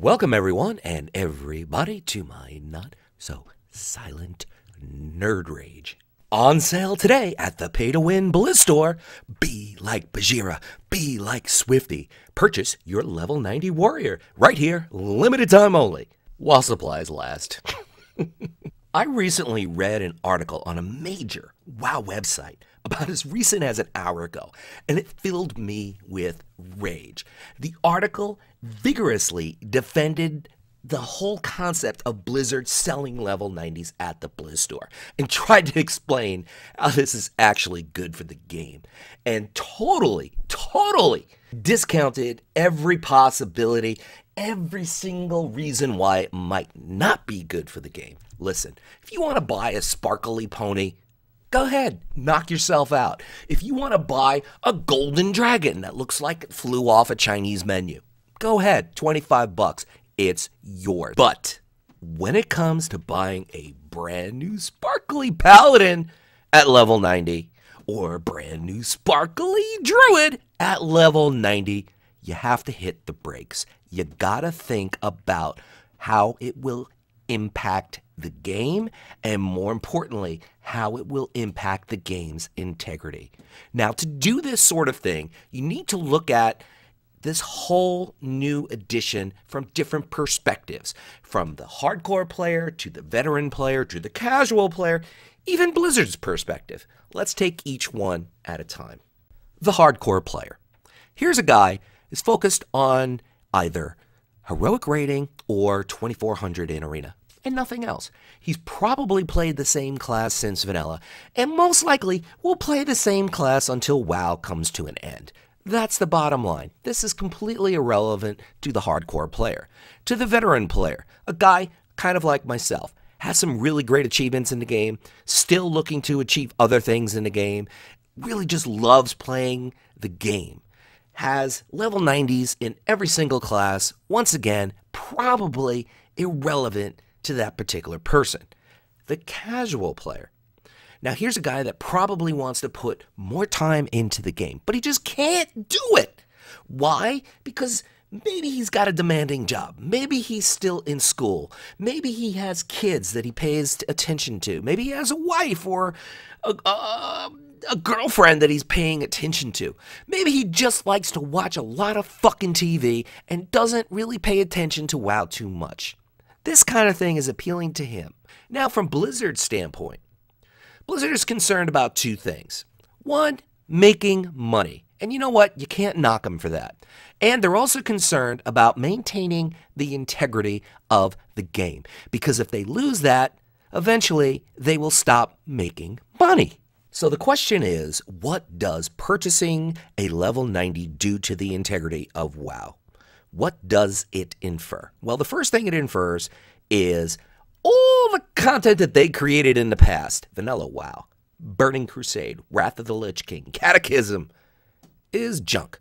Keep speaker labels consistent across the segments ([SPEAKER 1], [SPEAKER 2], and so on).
[SPEAKER 1] Welcome everyone and everybody to my not so silent nerd rage. On sale today at the pay-to-win Blizz Store. Be like Bajheera, be like Swifty. Purchase your level 90 warrior right here, limited time only, while supplies last. I recently read an article on a major WoW website about as recent as an hour ago, and it filled me with rage. The article vigorously defended the whole concept of Blizzard selling level 90s at the Blizz Store and tried to explain how this is actually good for the game, and totally discounted every possibility, every single reason why it might not be good for the game. Listen, if you want to buy a sparkly pony, go ahead, knock yourself out. If you want to buy a golden dragon that looks like it flew off a Chinese menu, go ahead, 25 bucks. It's yours. But when it comes to buying a brand new sparkly paladin at level 90 or a brand new sparkly druid at level 90, you have to hit the brakes. You gotta think about how it will impact the game, and more importantly, how it will impact the game's integrity. Now, to do this sort of thing, you need to look at this whole new edition from different perspectives, from the hardcore player to the veteran player to the casual player, even Blizzard's perspective. Let's take each one at a time. The hardcore player. Here's a guy who's focused on either heroic rating or 2400 in arena, and nothing else. He's probably played the same class since vanilla, and most likely will play the same class until WoW comes to an end. That's the bottom line. This is completely irrelevant to the hardcore player. To the veteran player, a guy kind of like myself, has some really great achievements in the game, still looking to achieve other things in the game, really just loves playing the game, has level 90s in every single class, once again, probably irrelevant to that particular person. The casual player. Now here's a guy that probably wants to put more time into the game, but he just can't do it. Why? Because maybe he's got a demanding job. Maybe he's still in school. Maybe he has kids that he pays attention to. Maybe he has a wife or a girlfriend that he's paying attention to. Maybe he just likes to watch a lot of fucking TV and doesn't really pay attention to WoW too much. This kind of thing is appealing to him. Now, from Blizzard's standpoint, Blizzard is concerned about two things. One, making money. And you know what? You can't knock them for that. And they're also concerned about maintaining the integrity of the game. Because if they lose that, eventually they will stop making money. So the question is, what does purchasing a level 90 do to the integrity of WoW? What does it infer? Well, the first thing it infers is all the content that they created in the past, vanilla WoW, Burning Crusade, Wrath of the Lich King, Catechism, is junk.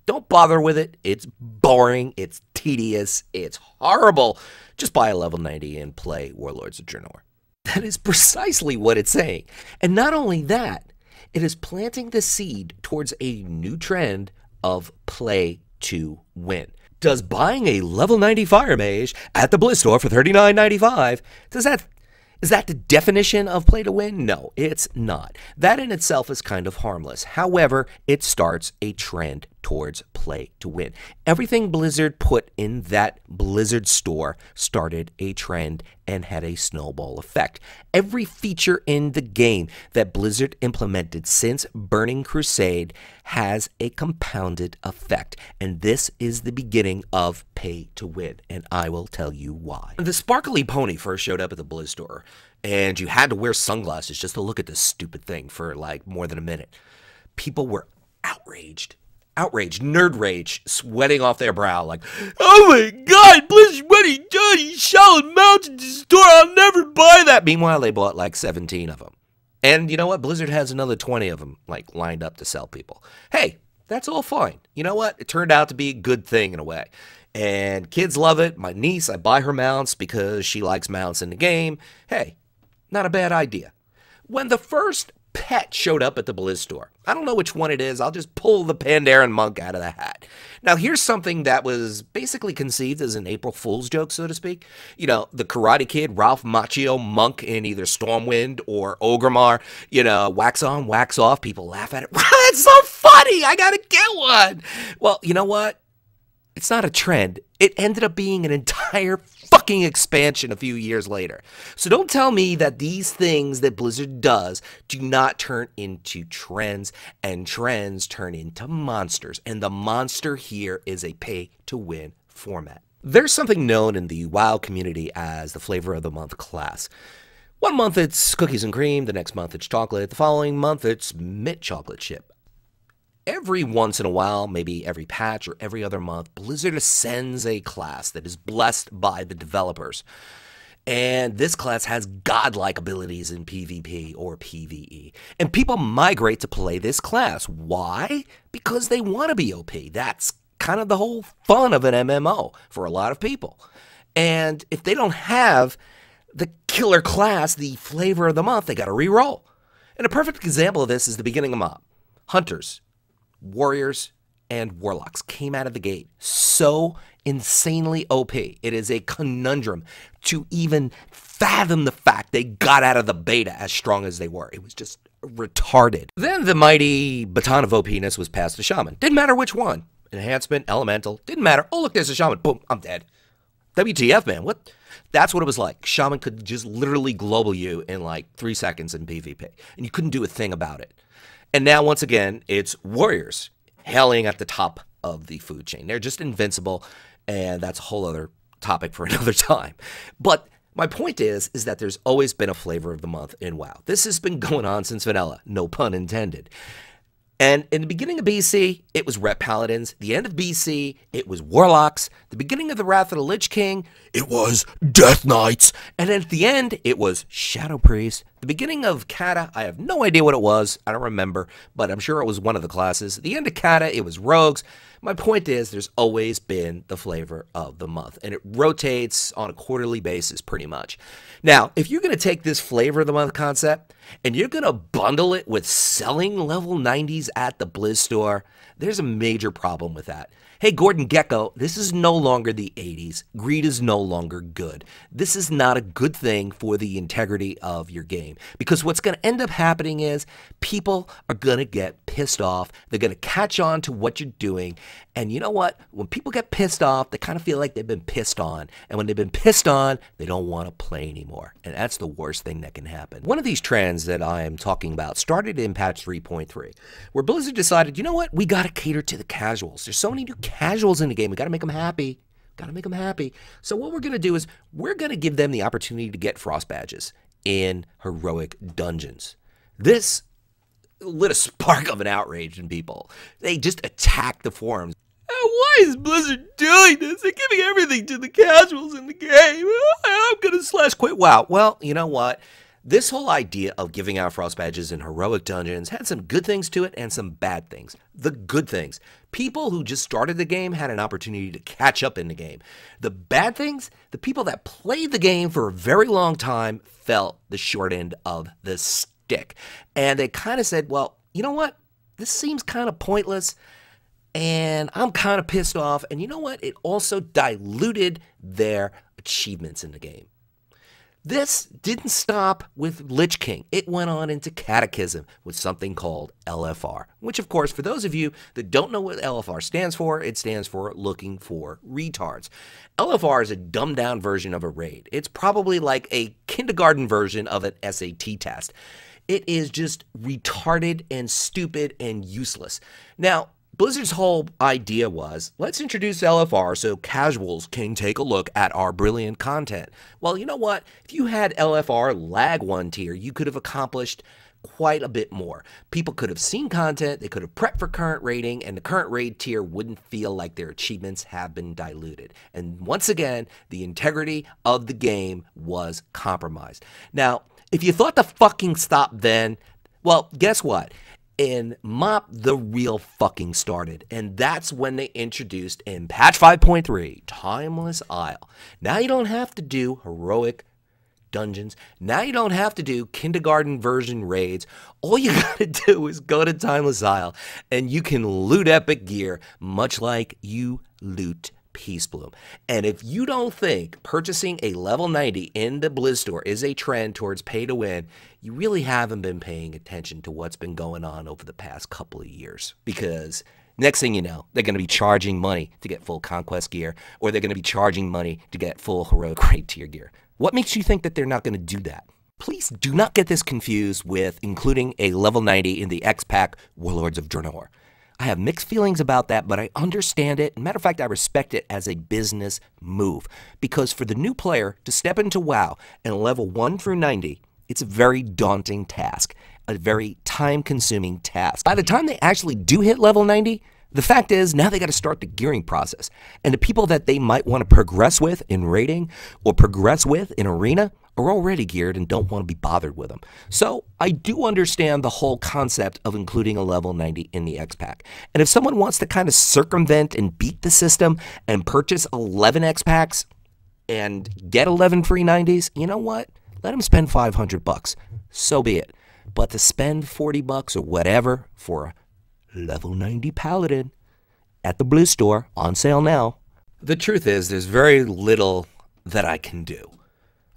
[SPEAKER 1] Don't bother with it. It's boring. It's tedious. It's horrible. Just buy a level 90 and play Warlords of Draenor. That is precisely what it's saying. And not only that, it is planting the seed towards a new trend of play to win. Does buying a level 90 Fire Mage at the Blizz Store for $39.95, is that the definition of play to win? No, it's not. That in itself is kind of harmless. However, it starts a trend towards play to win. Everything Blizzard put in that Blizzard store started a trend and had a snowball effect. Every feature in the game that Blizzard implemented since Burning Crusade has a compounded effect, and this is the beginning of pay to win, and I will tell you why. The sparkly pony first showed up at the Blizz Store, and you had to wear sunglasses just to look at this stupid thing for like more than a minute. People were outraged, nerd rage, sweating off their brow like, oh my god, Blizzard, what are you doing? He's selling mounts at the store, I'll never buy that. Meanwhile, they bought like 17 of them. And you know what? Blizzard has another 20 of them like lined up to sell people. Hey, that's all fine. You know what? It turned out to be a good thing in a way. And kids love it. My niece, I buy her mounts because she likes mounts in the game. Hey, not a bad idea. When the first pet showed up at the Blizz Store. I don't know which one it is. I'll just pull the Pandaren monk out of the hat. Now, here's something that was basically conceived as an April Fool's joke, so to speak. You know, the Karate Kid, Ralph Macchio monk in either Stormwind or Ogremar, you know, wax on, wax off. People laugh at it. It's so funny. I gotta get one. Well, you know what? It's not a trend. It ended up being an entire fucking expansion a few years later. So don't tell me that these things that Blizzard does do not turn into trends, and trends turn into monsters. And the monster here is a pay-to-win format. There's something known in the WoW community as the flavor of the month class. One month it's cookies and cream, the next month it's chocolate, the following month it's mint chocolate chip. Every once in a while, maybe every patch or every other month, Blizzard ascends a class that is blessed by the developers. And this class has godlike abilities in PvP or PvE. And people migrate to play this class. Why? Because they want to be OP. That's kind of the whole fun of an MMO for a lot of people. And if they don't have the killer class, the flavor of the month, they got to re-roll. And a perfect example of this is the beginning of MoP. Hunters, warriors, and warlocks came out of the gate so insanely OP. It is a conundrum to even fathom the fact they got out of the beta as strong as they were. It was just retarded. Then the mighty baton of OPness was passed to Shaman. Didn't matter which one. Enhancement, elemental, didn't matter. Oh, look, there's a Shaman. Boom, I'm dead. WTF, man. What? That's what it was like. Shaman could just literally global you in like 3 seconds in PvP, and you couldn't do a thing about it. And now, once again, it's warriors hailing at the top of the food chain. They're just invincible, and that's a whole other topic for another time. But my point is that there's always been a flavor of the month in WoW. This has been going on since vanilla, no pun intended. And in the beginning of BC, it was Ret Paladins. The end of BC, it was Warlocks. The beginning of the Wrath of the Lich King, it was Death Knights. And then at the end, it was Shadow Priest. The beginning of Kata, I have no idea what it was. I don't remember, but I'm sure it was one of the classes. At the end of Kata, it was Rogues. My point is there's always been the flavor of the month, and it rotates on a quarterly basis pretty much. Now, if you're going to take this flavor of the month concept and you're going to bundle it with selling level 90s at the Blizz Store, there's a major problem with that. Hey, Gordon Gekko, this is no longer the 80s. Greed is no longer good. This is not a good thing for the integrity of your game, because what's going to end up happening is people are going to get pissed off. They're going to catch on to what you're doing. And you know what? When people get pissed off, they kind of feel like they've been pissed on. And when they've been pissed on, they don't want to play anymore. And that's the worst thing that can happen. One of these trends that I am talking about started in patch 3.3, where Blizzard decided, you know what? We got to cater to the casuals. There's so many new casuals in the game. We got to make them happy. Got to make them happy. So what we're going to do is we're going to give them the opportunity to get frost badges in heroic dungeons. This lit a spark of an outrage in people. They just attacked the forums. Why is Blizzard doing this? They're giving everything to the casuals in the game. I'm going to slash quit WoW. Well, you know what? This whole idea of giving out frost badges in heroic dungeons had some good things to it and some bad things. The good things, people who just started the game had an opportunity to catch up in the game. The bad things, the people that played the game for a very long time felt the short end of the stick. And they kind of said, well, you know what? This seems kind of pointless, and I'm kind of pissed off. And you know what? It also diluted their achievements in the game. This didn't stop with Lich King. It went on into Catechism with something called LFR, which, of course, for those of you that don't know what LFR stands for, it stands for Looking for Retards. LFR is a dumbed-down version of a raid. It's probably like a kindergarten version of an SAT test. It is just retarded and stupid and useless. Now, Blizzard's whole idea was, let's introduce LFR so casuals can take a look at our brilliant content. Well, you know what? If you had LFR lag 1 tier, you could have accomplished quite a bit more. People could have seen content, they could have prepped for current rating, and the current raid tier wouldn't feel like their achievements have been diluted. And once again, the integrity of the game was compromised. Now, if you thought to fucking stop then, well, guess what? In MoP, the real fucking started, and that's when they introduced in patch 5.3, Timeless Isle. Now you don't have to do heroic dungeons. Now you don't have to do kindergarten version raids. All you gotta do is go to Timeless Isle and you can loot epic gear, much like you loot Peace Bloom. And if you don't think purchasing a level 90 in the Blizz Store is a trend towards pay to win, you really haven't been paying attention to what's been going on over the past couple of years. Because next thing you know, they're going to be charging money to get full conquest gear, or they're going to be charging money to get full heroic grade tier gear. What makes you think that they're not going to do that? Please do not get this confused with including a level 90 in the xpac Warlords of Draenor. I have mixed feelings about that, but I understand it. Matter of fact, I respect it as a business move. Because for the new player to step into WoW and level 1 through 90, it's a very daunting task, a very time-consuming task. By the time they actually do hit level 90, the fact is now they got to start the gearing process. And the people that they might want to progress with in raiding or progress with in arena are already geared and don't want to be bothered with them. So I do understand the whole concept of including a level 90 in the xpac. And if someone wants to kind of circumvent and beat the system and purchase 11 xpacs and get 11 free 90s, you know what? Let them spend $500. So be it. But to spend $40 or whatever for a level 90 paladin at the Blizz Store, on sale now. The truth is, there's very little that I can do.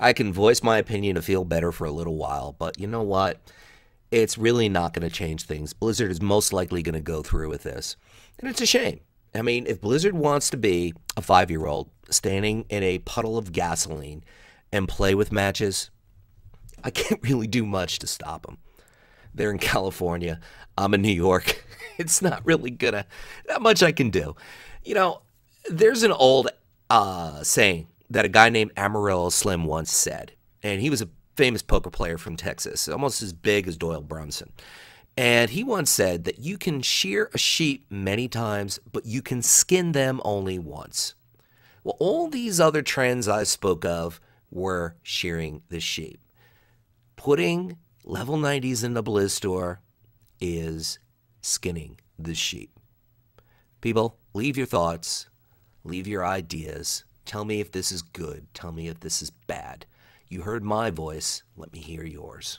[SPEAKER 1] I can voice my opinion to feel better for a little while, but you know what? It's really not going to change things. Blizzard is most likely going to go through with this. And it's a shame. I mean, if Blizzard wants to be a 5-year-old standing in a puddle of gasoline and play with matches, I can't really do much to stop them. They're in California. I'm in New York. It's not really not much I can do. You know, there's an old saying that a guy named Amarillo Slim once said, and he was a famous poker player from Texas, almost as big as Doyle Brunson. And he once said that you can shear a sheep many times, but you can skin them only once. Well, all these other trends I spoke of were shearing the sheep. Putting level 90s in the Blizz Store is skinning the sheep. People, leave your thoughts, leave your ideas. Tell me if this is good. Tell me if this is bad. You heard my voice. Let me hear yours.